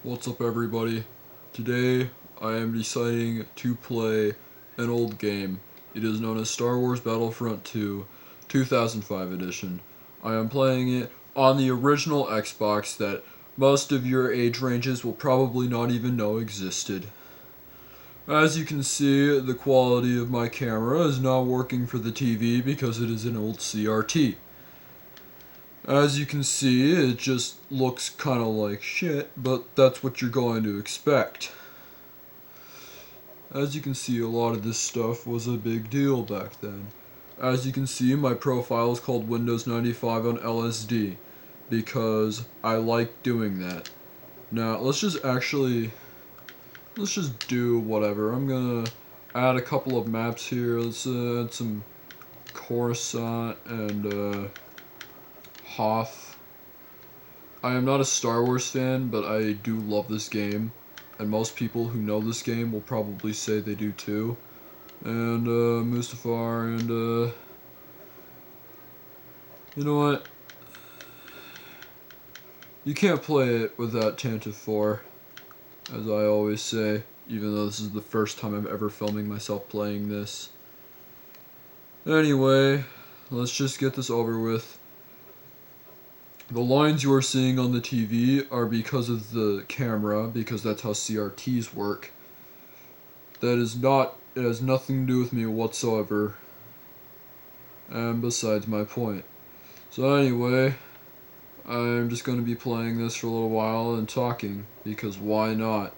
What's up, everybody? Today I am deciding to play an old game. It is known as Star Wars Battlefront 2 2005 edition. I am playing it on the original Xbox that most of your age ranges will probably not even know existed. As you can see, the quality of my camera is not working for the TV because it is an old CRT. As you can see, it just looks kind of like shit, but that's what you're going to expect. As you can see, a lot of this stuff was a big deal back then. As you can see, my profile is called Windows 95 on LSD, because I like doing that. Now, let's just do whatever. I'm gonna add a couple of maps here. Let's add some Coruscant and Hoth. I am not a Star Wars fan, but I do love this game, and most people who know this game will probably say they do too. And Mustafar, and you know what? You can't play it without Tantive 4, as I always say, even though this is the first time I'm ever filming myself playing this. Anyway, let's just get this over with. The lines you are seeing on the TV are because of the camera, because that's how CRTs work. It has nothing to do with me whatsoever. And besides my point. So anyway, I'm just going to be playing this for a little while and talking, because why not?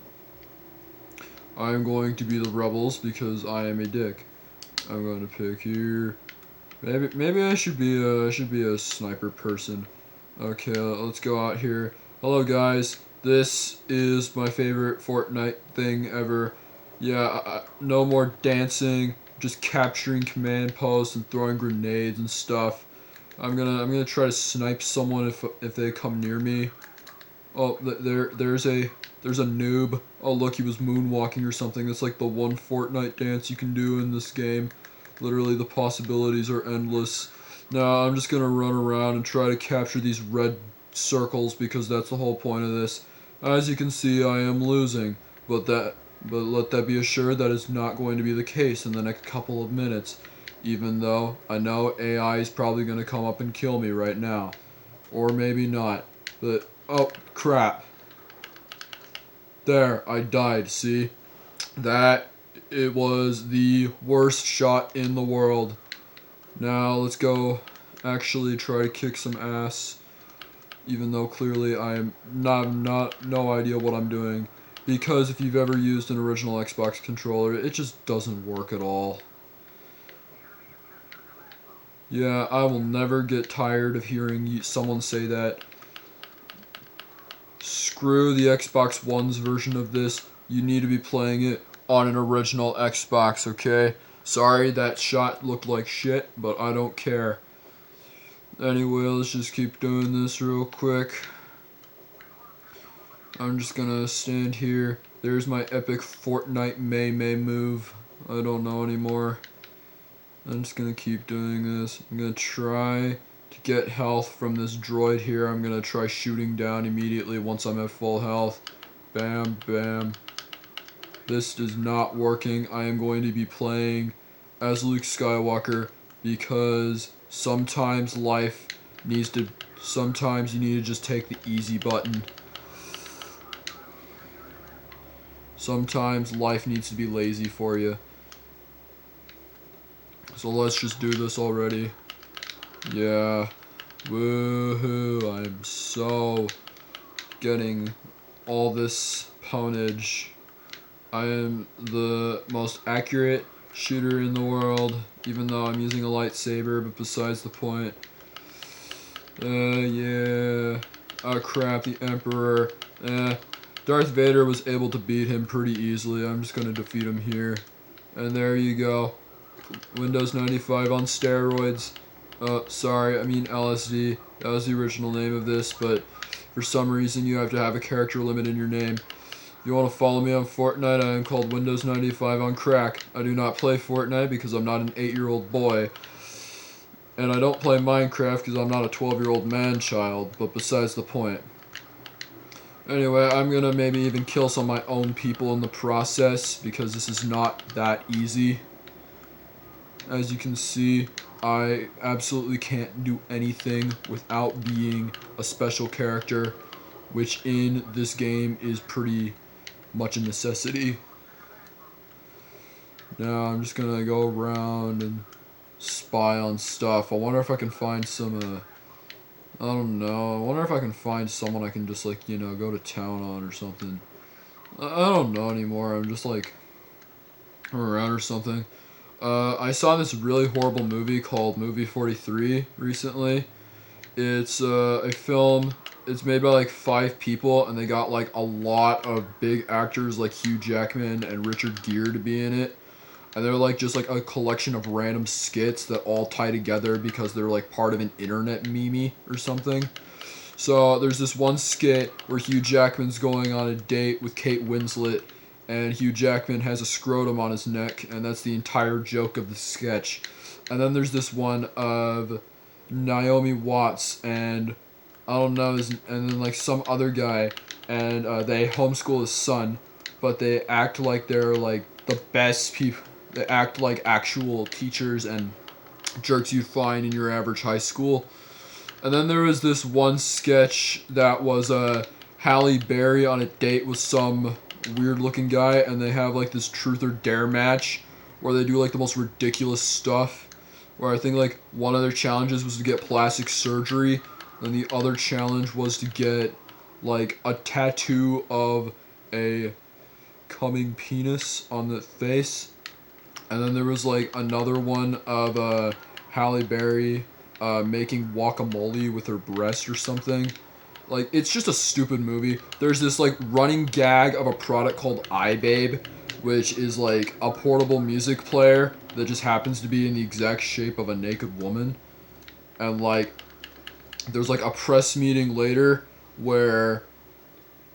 I'm going to be the rebels because I am a dick. I'm going to pick here. Maybe I should be a sniper person. Okay, let's go out here. Hello guys, this is my favorite Fortnite thing ever. Yeah, no more dancing, just capturing command posts and throwing grenades and stuff. I'm gonna try to snipe someone if they come near me. Oh, there's a noob. Oh look, he was moonwalking or something. That's like the one Fortnite dance you can do in this game. Literally, the possibilities are endless. Now, I'm just gonna run around and try to capture these red circles because that's the whole point of this. As you can see, I am losing, but let that be assured that is not going to be the case in the next couple of minutes, even though I know AI is probably gonna come up and kill me right now. Or maybe not. But, oh, crap. There, I died, see? It was the worst shot in the world. Now let's go actually try to kick some ass, even though clearly I am no idea what I'm doing, because if you've ever used an original Xbox controller, it just doesn't work at all. Yeah, I will never get tired of hearing someone say that. Screw the Xbox One's version of this. You need to be playing it on an original Xbox, okay? Sorry, that shot looked like shit, but I don't care. Anyway, let's just keep doing this real quick. I'm just gonna stand here. There's my epic Fortnite May move. I don't know anymore. I'm just gonna keep doing this. I'm gonna try to get health from this droid here. I'm gonna try shooting down immediately once I'm at full health. Bam, bam. This is not working. I am going to be playing as Luke Skywalker because sometimes you need to just take the easy button. Sometimes life needs to be lazy for you. So let's just do this already. Yeah. Woohoo. I'm so getting all this poundage. I am the most accurate shooter in the world, even though I'm using a lightsaber, but besides the point. Yeah. Oh crap, the Emperor. Darth Vader was able to beat him pretty easily. I'm just gonna defeat him here. And there you go. Windows 95 on steroids. Sorry, I mean LSD. That was the original name of this, but for some reason you have to have a character limit in your name. If you want to follow me on Fortnite, I am called Windows 95 on crack. I do not play Fortnite because I'm not an 8-year-old boy. And I don't play Minecraft because I'm not a 12-year-old man-child, but besides the point. Anyway, I'm gonna maybe even kill some of my own people in the process because this is not that easy. As you can see, I absolutely can't do anything without being a special character, which in this game is pretty much a necessity. Now I'm just gonna go around and spy on stuff. I wonder if I can find some, I don't know. I wonder if I can find someone I can just, like, you know, go to town on or something. I don't know anymore. I'm just, like, around or something. I saw this really horrible movie called Movie 43 recently. It's a film. It's made by like 5 people, and they got like a lot of big actors like Hugh Jackman and Richard Gere to be in it. And they're like just like a collection of random skits that all tie together because they're like part of an internet meme or something. So there's this one skit where Hugh Jackman's going on a date with Kate Winslet, and Hugh Jackman has a scrotum on his neck, and that's the entire joke of the sketch. And then there's this one of Naomi Watts and I don't know, and then like some other guy, and they homeschool his son, but they act like they're like the best people. They act like actual teachers and jerks you'd find in your average high school. And then there was this one sketch that was Halle Berry on a date with some weird looking guy, and they have like this truth or dare match where they do like the most ridiculous stuff. Where I think like one of their challenges was to get plastic surgery, and the other challenge was to get like a tattoo of a coming penis on the face. And then there was like another one of Halle Berry making guacamole with her breast or something. Like, it's just a stupid movie. There's this like running gag of a product called iBabe, which is like a portable music player that just happens to be in the exact shape of a naked woman. And like, there's like a press meeting later where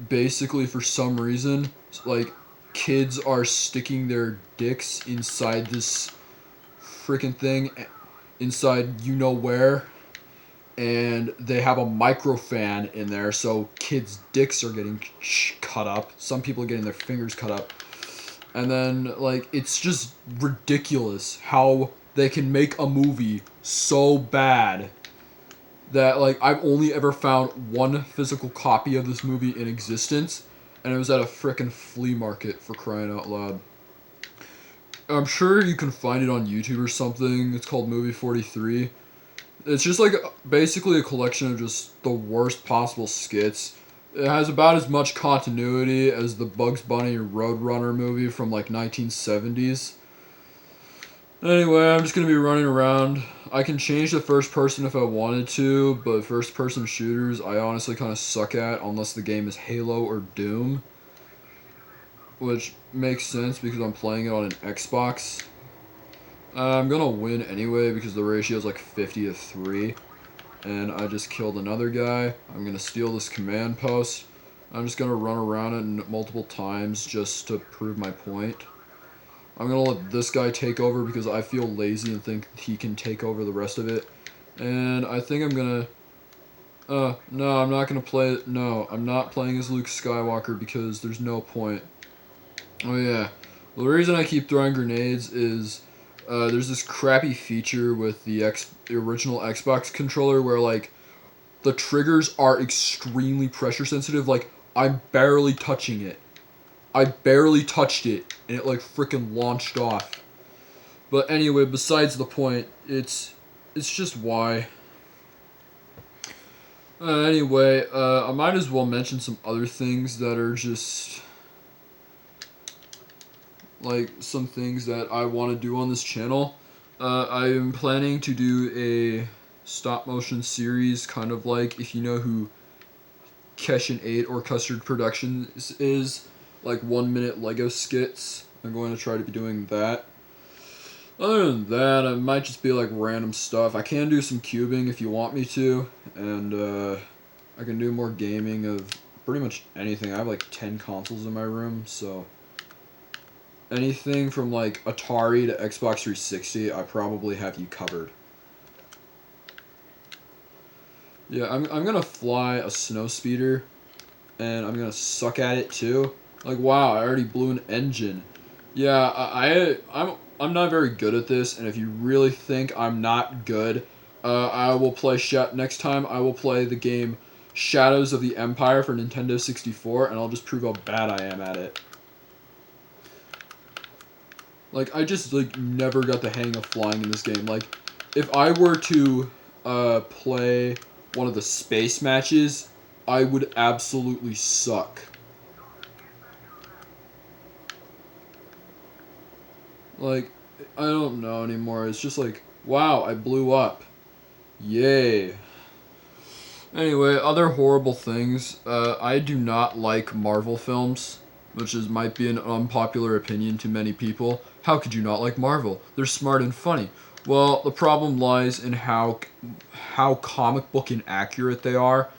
basically for some reason, like, kids are sticking their dicks inside this freaking thing, inside you know where, and they have a microfan in there, so kids' dicks are getting cut up. Some people are getting their fingers cut up. And then, like, it's just ridiculous how they can make a movie so bad that, like, I've only ever found one physical copy of this movie in existence, and it was at a frickin' flea market, for crying out loud. I'm sure you can find it on YouTube or something. It's called Movie 43. It's just like basically a collection of just the worst possible skits. It has about as much continuity as the Bugs Bunny Roadrunner movie from like 1970s. Anyway, I'm just going to be running around. I can change the first person if I wanted to, but first person shooters I honestly kind of suck at unless the game is Halo or Doom. Which makes sense because I'm playing it on an Xbox. I'm gonna win anyway because the ratio is like 50-3. And I just killed another guy. I'm gonna steal this command post. I'm just gonna run around it multiple times just to prove my point. I'm gonna let this guy take over because I feel lazy and think he can take over the rest of it. And I think I'm gonna... no, I'm not gonna play... No, I'm not playing as Luke Skywalker because there's no point. Oh yeah, the reason I keep throwing grenades is there's this crappy feature with the original Xbox controller where like the triggers are extremely pressure sensitive. Like I'm barely touching it. I barely touched it and it like freaking launched off. But anyway, besides the point, it's just why. Anyway, I might as well mention some other things that are just like some things that I want to do on this channel. I am planning to do a stop motion series, kind of like if you know who Keshin 8 or Custard Productions is, like 1 minute Lego skits. I'm going to try to be doing that. Other than that, it might just be like random stuff. I can do some cubing if you want me to, and I can do more gaming of pretty much anything. I have like 10 consoles in my room, so anything from like Atari to Xbox 360, I probably have you covered. Yeah, I'm gonna fly a snow speeder and I'm gonna suck at it too. Like, wow, I already blew an engine. Yeah, I'm not very good at this, and if you really think I'm not good, I will play next time. I will play the game Shadows of the Empire for Nintendo 64, and I'll just prove how bad I am at it. Like, I just like never got the hang of flying in this game. Like, if I were to play one of the space matches, I would absolutely suck. Like, I don't know anymore. It's just like, wow, I blew up. Yay. Anyway, other horrible things. I do not like Marvel films, which might be an unpopular opinion to many people. How could you not like Marvel? They're smart and funny. Well, the problem lies in how comic book inaccurate they are.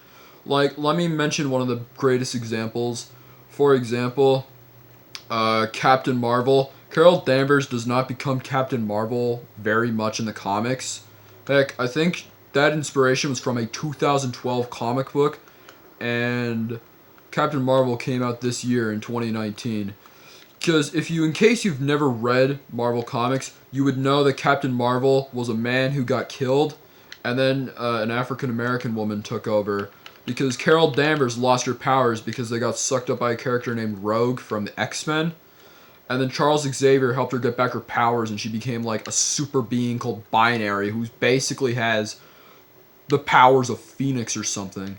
Like, let me mention one of the greatest examples. For example, Captain Marvel. Carol Danvers does not become Captain Marvel very much in the comics. Heck, I think that inspiration was from a 2012 comic book, and Captain Marvel came out this year in 2019. Because in case you've never read Marvel comics, you would know that Captain Marvel was a man who got killed, and then an African American woman took over. Because Carol Danvers lost her powers because they got sucked up by a character named Rogue from the X-Men. And then Charles Xavier helped her get back her powers, and she became like a super being called Binary, who basically has the powers of Phoenix or something.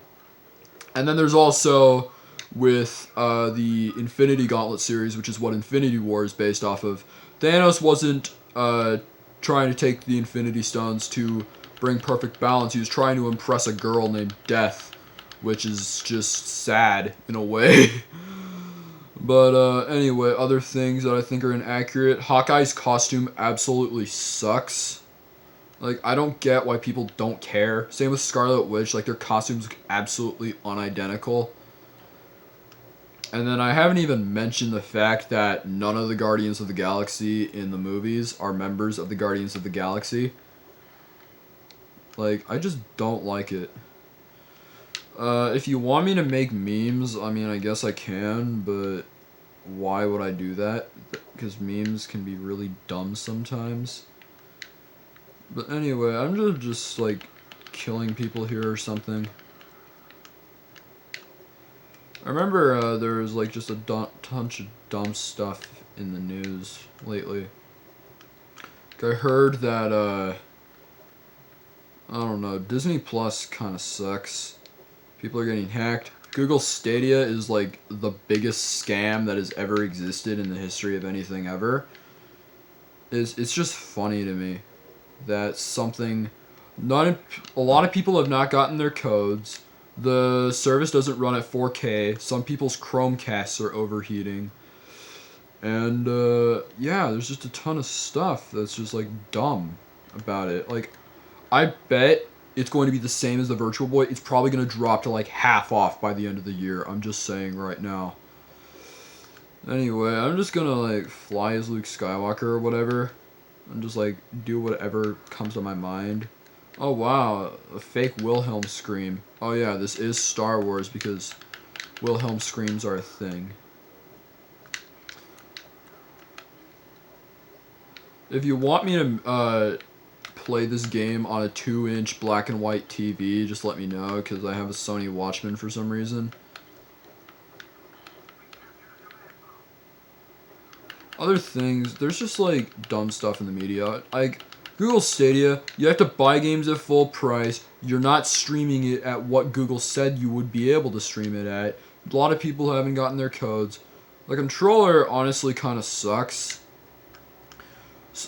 And then there's also with the Infinity Gauntlet series, which is what Infinity War is based off of. Thanos wasn't trying to take the Infinity Stones to bring perfect balance. He was trying to impress a girl named Death, which is just sad in a way. But anyway, other things that I think are inaccurate. Hawkeye's costume absolutely sucks. Like, I don't get why people don't care. Same with Scarlet Witch. Like, their costumes look absolutely unidentical. And then I haven't even mentioned the fact that none of the Guardians of the Galaxy in the movies are members of the Guardians of the Galaxy. Like, I just don't like it. If you want me to make memes, I mean, I guess I can, but why would I do that? Because memes can be really dumb sometimes. But anyway, I'm just like, killing people here or something. I remember there was, like, just a bunch of dumb stuff in the news lately. I heard that, I don't know, Disney Plus kind of sucks. People are getting hacked. Google Stadia is like the biggest scam that has ever existed in the history of anything ever. It's just funny to me that a lot of people have not gotten their codes. The service doesn't run at 4K. Some people's Chromecasts are overheating. And yeah, there's just a ton of stuff that's just like dumb about it. Like, I bet it's going to be the same as the Virtual Boy. It's probably going to drop to like half off by the end of the year. I'm just saying right now. Anyway, I'm just going to like fly as Luke Skywalker or whatever. And just like do whatever comes to my mind. Oh wow, a fake Wilhelm scream. Oh yeah, this is Star Wars because Wilhelm screams are a thing. If you want me to play this game on a 2-inch black and white TV, just let me know, because I have a Sony Watchman for some reason. Other things, there's just like dumb stuff in the media. Like, Google Stadia, you have to buy games at full price. You're not streaming it at what Google said you would be able to stream it at. A lot of people haven't gotten their codes. The controller honestly kind of sucks.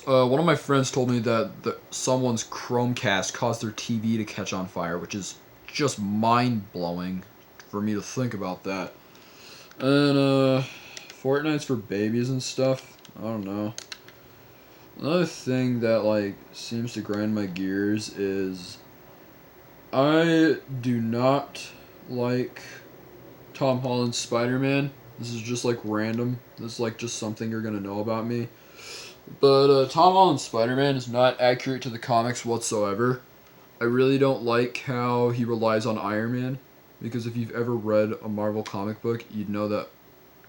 One of my friends told me that someone's Chromecast caused their TV to catch on fire, which is just mind-blowing for me to think about that. And, Fortnite's for babies and stuff. I don't know. Another thing that, like, seems to grind my gears is I do not like Tom Holland's Spider-Man. This is just, like, random. This is, like, just something you're gonna know about me. But Tom Holland's Spider-Man is not accurate to the comics whatsoever. I really don't like how he relies on Iron Man. because if you've ever read a Marvel comic book, you'd know that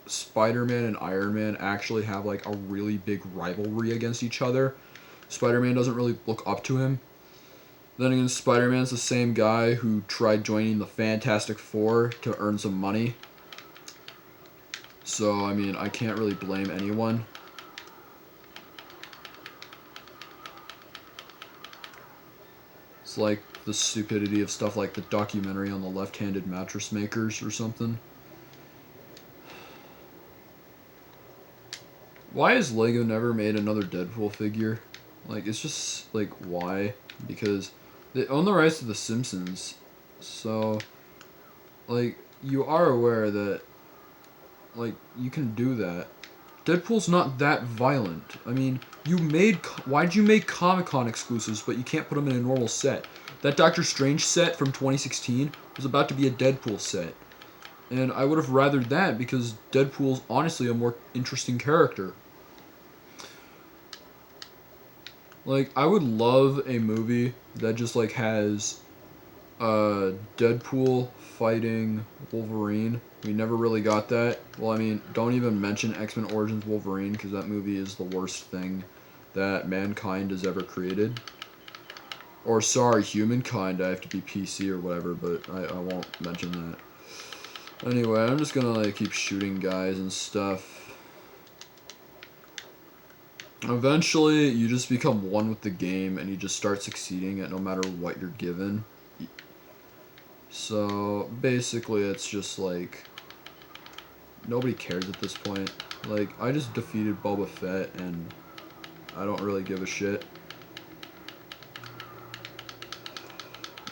Spider-Man and Iron Man actually have like a really big rivalry against each other. Spider-Man doesn't really look up to him. Then again, Spider-Man's the same guy who tried joining the Fantastic Four to earn some money. So, I mean, I can't really blame anyone. It's like the stupidity of stuff like the documentary on the left-handed mattress makers or something. Why has Lego never made another Deadpool figure? Like, it's just, like, why? Because they own the rights to The Simpsons. So, like, you are aware that, like, you can do that. Deadpool's not that violent. I mean, why'd you make Comic-Con exclusives, but you can't put them in a normal set? That Doctor Strange set from 2016 was about to be a Deadpool set. And I would have rathered that because Deadpool's honestly a more interesting character. Like, I would love a movie that just, like, has Deadpool fighting Wolverine. We never really got that. Well, I mean, don't even mention X-Men Origins Wolverine, because that movie is the worst thing that mankind has ever created. Or, sorry, humankind, I have to be PC or whatever, but I won't mention that. Anyway, I'm just gonna, like, keep shooting guys and stuff. Eventually, you just become one with the game, and you just start succeeding at no matter what you're given. So, basically, it's just, like, nobody cares at this point. Like, I just defeated Boba Fett, and I don't really give a shit.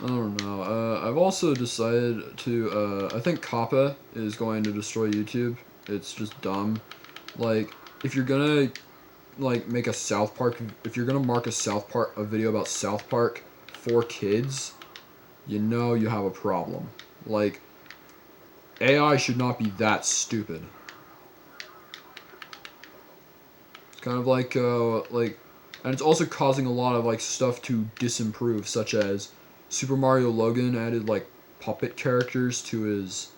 I don't know. I've also decided to, I think Kappa is going to destroy YouTube. It's just dumb. Like, if you're gonna, like, make a South Park, if you're gonna mark a video about South Park for kids, you know you have a problem. Like, AI should not be that stupid. It's kind of like, and it's also causing a lot of, like, stuff to disimprove, such as Super Mario Logan added, like, puppet characters to his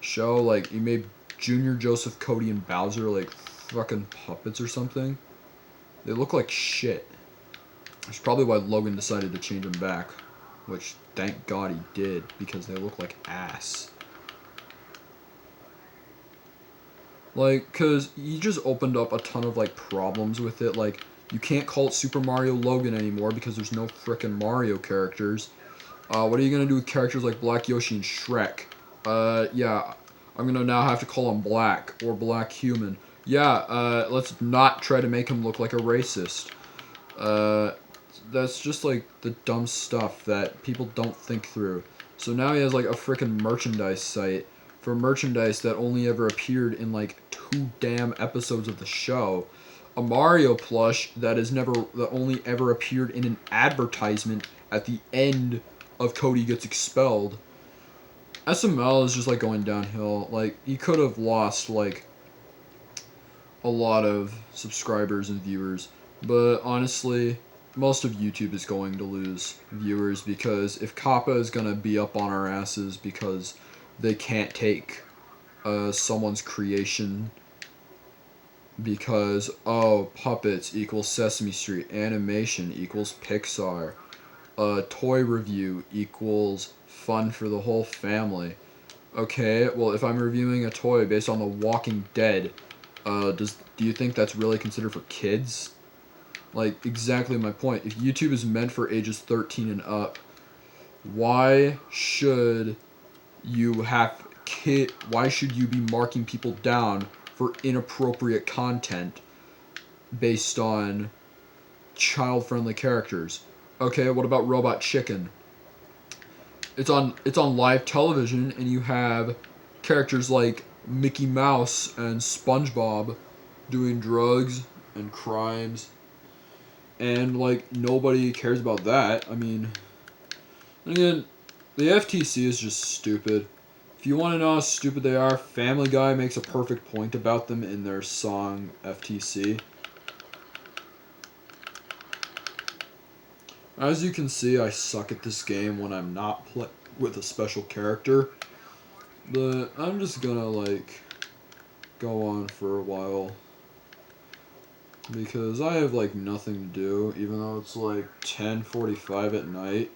show. Like, he made Junior, Joseph, Cody, and Bowser, like, fucking puppets or something. They look like shit. That's probably why Logan decided to change them back. Which, thank God he did, because they look like ass. Like, because he just opened up a ton of, like, problems with it. Like, you can't call it Super Mario Logan anymore because there's no frickin' Mario characters. What are you gonna do with characters like Black Yoshi and Shrek? Yeah, I'm gonna now have to call him Black, or Black Human. Yeah, let's not try to make him look like a racist. That's just, like, the dumb stuff that people don't think through. So now he has, like, a frickin' merchandise site for merchandise that only ever appeared in, like, 2 damn episodes of the show. A Mario plush that only ever appeared in an advertisement at the end of Cody Gets Expelled. SML is just, like, going downhill. Like, he could have lost, like, a lot of subscribers and viewers, but honestly, most of YouTube is going to lose viewers because if Kappa is going to be up on our asses because they can't take someone's creation because, oh, puppets equals Sesame Street, animation equals Pixar, toy review equals fun for the whole family. Okay, well, if I'm reviewing a toy based on The Walking Dead, do you think that's really considered for kids? Like, exactly my point. If YouTube is meant for ages 13 and up, why should you why should you be marking people down for inappropriate content based on child-friendly characters? Okay, what about Robot Chicken? It's on live television, and you have characters like Mickey Mouse and SpongeBob doing drugs and crimes, and, like, nobody cares about that. I mean, again, the FTC is just stupid. If you want to know how stupid they are, Family Guy makes a perfect point about them in their song FTC. As you can see, I suck at this game when I'm not with a special character. But I'm just gonna, like, go on for a while. Because I have, like, nothing to do, even though it's, like, 10:45 at night.